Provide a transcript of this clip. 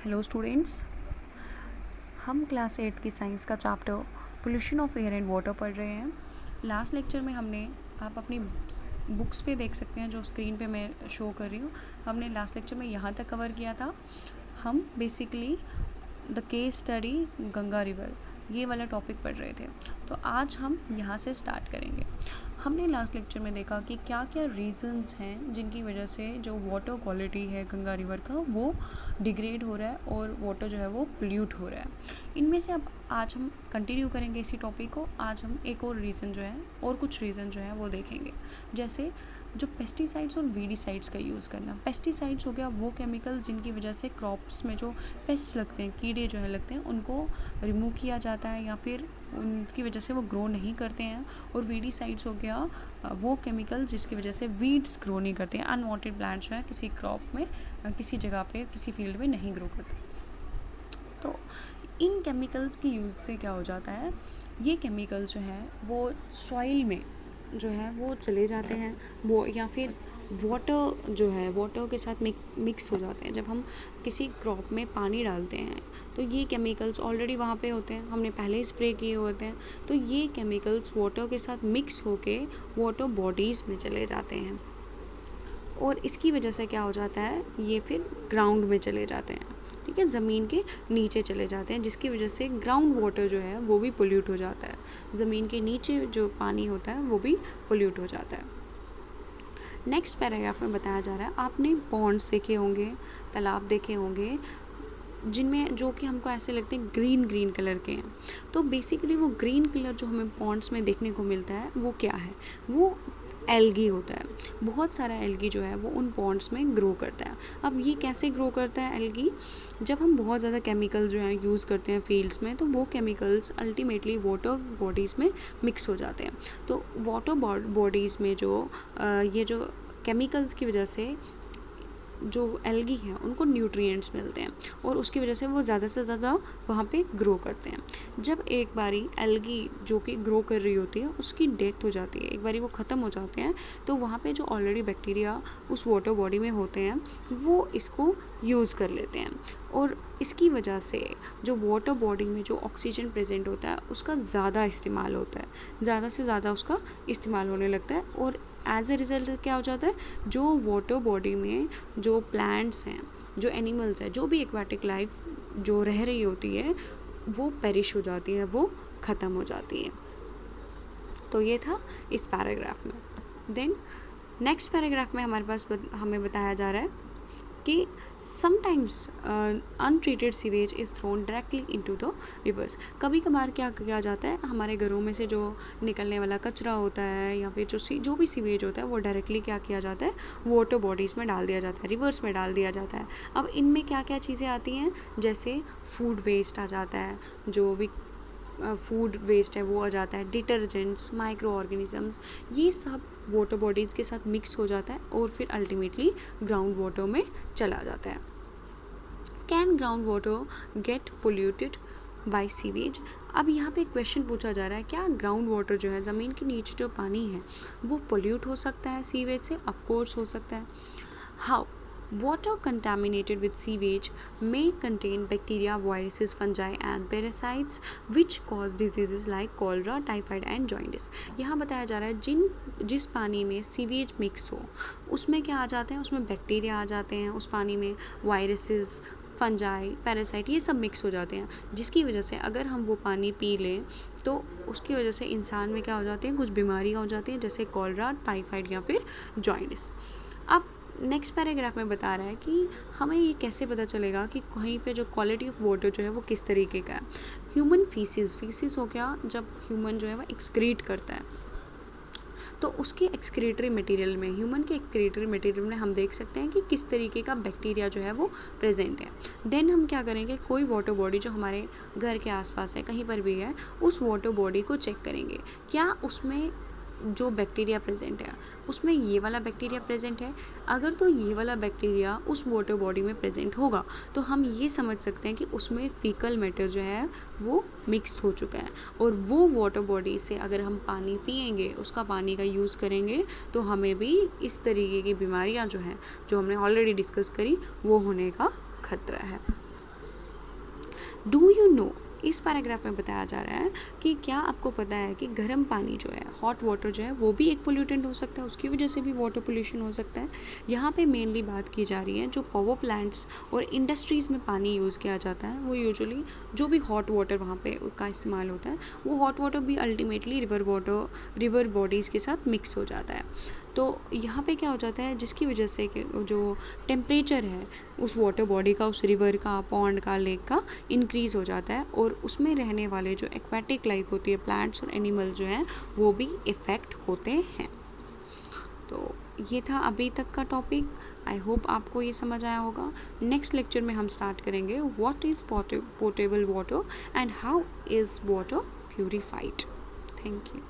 Hello students, हम class 8 की science का chapter pollution of air and water पढ़ रहे हैं। लास्ट लेक्चर में आप अपनी बुक्स पे देख सकते हैं, जो स्क्रीन पे मैं शो कर रही हूँ। हमने लास्ट लेक्चर में यहाँ तक कवर किया था। हम basically the case study Ganga river ये वाला टॉपिक पढ़ रहे थे। तो आज हम यहाँ से स्टार्ट करेंगे। हमने लास्ट लेक्चर में देखा कि क्या क्या रीज़न्स हैं जिनकी वजह से जो वाटर क्वालिटी है गंगा रिवर का वो डिग्रेड हो रहा है और वाटर जो है वो पोल्यूट हो रहा है। इनमें से अब आज हम कंटिन्यू करेंगे इसी टॉपिक को। आज हम एक और रीज़न जो है और कुछ रीज़न जो है वो देखेंगे, जैसे जो पेस्टिसाइड्स और वीडिसाइड्स का यूज़ करना। पेस्टिसाइड्स हो गया वो केमिकल जिनकी वजह से क्रॉप्स में जो पेस्ट लगते हैं, कीड़े जो है लगते हैं, उनको रिमूव किया जाता है या फिर उनकी वजह से वो ग्रो नहीं करते हैं। और वीडिसाइड्स हो गया वो केमिकल जिसकी वजह से वीड्स ग्रो नहीं करते हैं, अनवांटेड प्लांट्स जो है किसी क्रॉप में किसी जगह पे किसी फील्ड में नहीं ग्रो करते। तो इन केमिकल्स की यूज़ से क्या हो जाता है, ये केमिकल्स जो हैं वो सॉइल में जो है वो चले जाते हैं, वो या फिर वाटर जो है वाटर के साथ मिक्स हो जाते हैं। जब हम किसी क्रॉप में पानी डालते हैं तो ये केमिकल्स ऑलरेडी वहाँ पे होते हैं, हमने पहले ही स्प्रे किए होते हैं, तो ये केमिकल्स वाटर के साथ मिक्स होके वाटर बॉडीज़ में चले जाते हैं और इसकी वजह से क्या हो जाता है, ये फिर ग्राउंड में चले जाते हैं। ठीक है, ज़मीन के नीचे चले जाते हैं, जिसकी वजह से ग्राउंड वाटर जो है वो भी पोल्यूट हो जाता है। ज़मीन के नीचे जो पानी होता है वो भी पोल्यूट हो जाता है। नेक्स्ट पैराग्राफ में बताया जा रहा है, आपने पॉन्ड्स देखे होंगे, तालाब देखे होंगे, जिनमें जो कि हमको ऐसे लगते हैं ग्रीन ग्रीन कलर के हैं। तो बेसिकली वो ग्रीन कलर जो हमें पॉन्ड्स में देखने को मिलता है वो क्या है, वो एल्गी होता है। बहुत सारा एल्गी जो है वो उन पॉन्ड्स में ग्रो करता है। अब ये कैसे ग्रो करता है एल्गी, जब हम बहुत ज़्यादा केमिकल जो है यूज़ करते हैं फील्ड्स में, तो वो केमिकल्स अल्टीमेटली वाटर बॉडीज़ में मिक्स हो जाते हैं। तो वाटर बॉडीज़ में जो ये जो केमिकल्स की वजह से जो एल्गी हैं उनको न्यूट्रिएंट्स मिलते हैं और उसकी वजह से वो ज़्यादा से ज़्यादा वहाँ पे ग्रो करते हैं। जब एक बारी एल्गी जो कि ग्रो कर रही होती है उसकी डेथ हो जाती है, एक बारी वो ख़त्म हो जाते हैं, तो वहाँ पे जो ऑलरेडी बैक्टीरिया उस वाटर बॉडी में होते हैं वो इसको यूज़ कर लेते हैं और इसकी वजह से जो वाटर बॉडी में जो ऑक्सीजन प्रेजेंट होता है उसका ज़्यादा इस्तेमाल होता है, ज़्यादा से ज़्यादा उसका इस्तेमाल होने लगता है और एज ए रिज़ल्ट क्या हो जाता है, जो वाटर बॉडी में जो प्लांट्स हैं, जो एनिमल्स हैं, जो भी एक्वाटिक लाइफ जो रह रही होती है वो पेरिश हो जाती है, वो ख़त्म हो जाती है। तो ये था इस पैराग्राफ में। देन नेक्स्ट पैराग्राफ में हमारे पास हमें बताया जा रहा है कि sometimes untreated sewage is thrown directly into the reverse. कभी कभार क्या किया जाता है, हमारे घरों में से जो निकलने वाला कचरा होता है या फिर जो भी सीवेज होता है वो डायरेक्टली क्या किया जाता है, वाटर बॉडीज़ में डाल दिया जाता है, रिवर्स में डाल दिया जाता है। अब इनमें क्या क्या चीज़ें आती हैं, जैसे फूड वेस्ट आ जाता है, जो भी फूड वेस्ट है वो आ जाता है, डिटर्जेंट्स, माइक्रो ऑर्गेनिजम्स, ये सब वाटर बॉडीज़ के साथ मिक्स हो जाता है और फिर अल्टीमेटली ग्राउंड वाटर में चला जाता है। Can ground water get polluted by sewage. अब यहाँ पे एक क्वेश्चन पूछा जा रहा है, क्या ग्राउंड वाटर जो है, ज़मीन के नीचे जो पानी है वो पोल्यूट हो सकता है सीवेज से? ऑफकोर्स हो सकता है। How? Water contaminated with sewage may contain bacteria, viruses, fungi and parasites which cause diseases like cholera, typhoid and jaundice। यहाँ बताया जा रहा है जिस पानी में सीवेज मिक्स हो उसमें क्या आ जाते हैं, उसमें बैक्टीरिया आ जाते हैं, उस पानी में वायरसेस, फंजाई, पैरासाइट, ये सब मिक्स हो जाते हैं, जिसकी वजह से अगर हम वो पानी पी लें तो उसकी वजह से इंसान में क्या हो जाती है, कुछ बीमारियाँ हो जाती हैं, जैसे कॉलरा, टाइफाइड या फिर जॉन्डिस। अब नेक्स्ट पैराग्राफ में बता रहा है कि हमें ये कैसे पता चलेगा कि कहीं पे जो क्वालिटी ऑफ वाटर जो है वो किस तरीके का है। ह्यूमन फीसिस हो गया, जब ह्यूमन जो है वो एक्सक्रीट करता है तो उसके एक्सक्रीटरी मटेरियल में, ह्यूमन के एक्सक्रीटरी मटेरियल में हम देख सकते हैं कि किस तरीके का बैक्टीरिया जो है वो प्रेजेंट है। देन हम क्या करेंगे, कोई वाटर बॉडी जो हमारे घर के आसपास है, कहीं पर भी है, उस वाटर बॉडी को चेक करेंगे, क्या उसमें जो बैक्टीरिया प्रेजेंट है उसमें ये वाला बैक्टीरिया प्रेजेंट है। अगर तो ये वाला बैक्टीरिया उस वाटर बॉडी में प्रेजेंट होगा तो हम ये समझ सकते हैं कि उसमें फीकल मैटर जो है वो मिक्स हो चुका है और वो वाटर बॉडी से अगर हम पानी पिएंगे, उसका पानी का यूज़ करेंगे, तो हमें भी इस तरीके की बीमारियां जो हैं, जो हमने ऑलरेडी डिस्कस करी, वो होने का खतरा है। डू यू नो, इस पैराग्राफ में बताया जा रहा है कि क्या आपको पता है कि गर्म पानी जो है, हॉट वाटर जो है, वो भी एक पोल्यूटेंट हो सकता है, उसकी वजह से भी वाटर पोल्यूशन हो सकता है। यहाँ पे मेनली बात की जा रही है जो पावर प्लांट्स और इंडस्ट्रीज़ में पानी यूज़ किया जाता है, वो यूजुअली जो भी हॉट वाटर वहाँ पे का इस्तेमाल होता है, वो हॉट वाटर भी अल्टीमेटली रिवर बॉडीज़ के साथ मिक्स हो जाता है। तो यहाँ पे क्या हो जाता है, जिसकी वजह से कि जो टेम्परेचर है उस वाटर बॉडी का, उस रिवर का, पॉन्ड का, लेक का इंक्रीज़ हो जाता है, और उसमें रहने वाले जो एक्वेटिक लाइफ होती है, प्लांट्स और एनिमल जो हैं, वो भी इफ़ेक्ट होते हैं। तो ये था अभी तक का टॉपिक। आई होप आपको ये समझ आया होगा। नेक्स्ट लेक्चर में हम स्टार्ट करेंगे what is portable water and how is water purified. Thank you.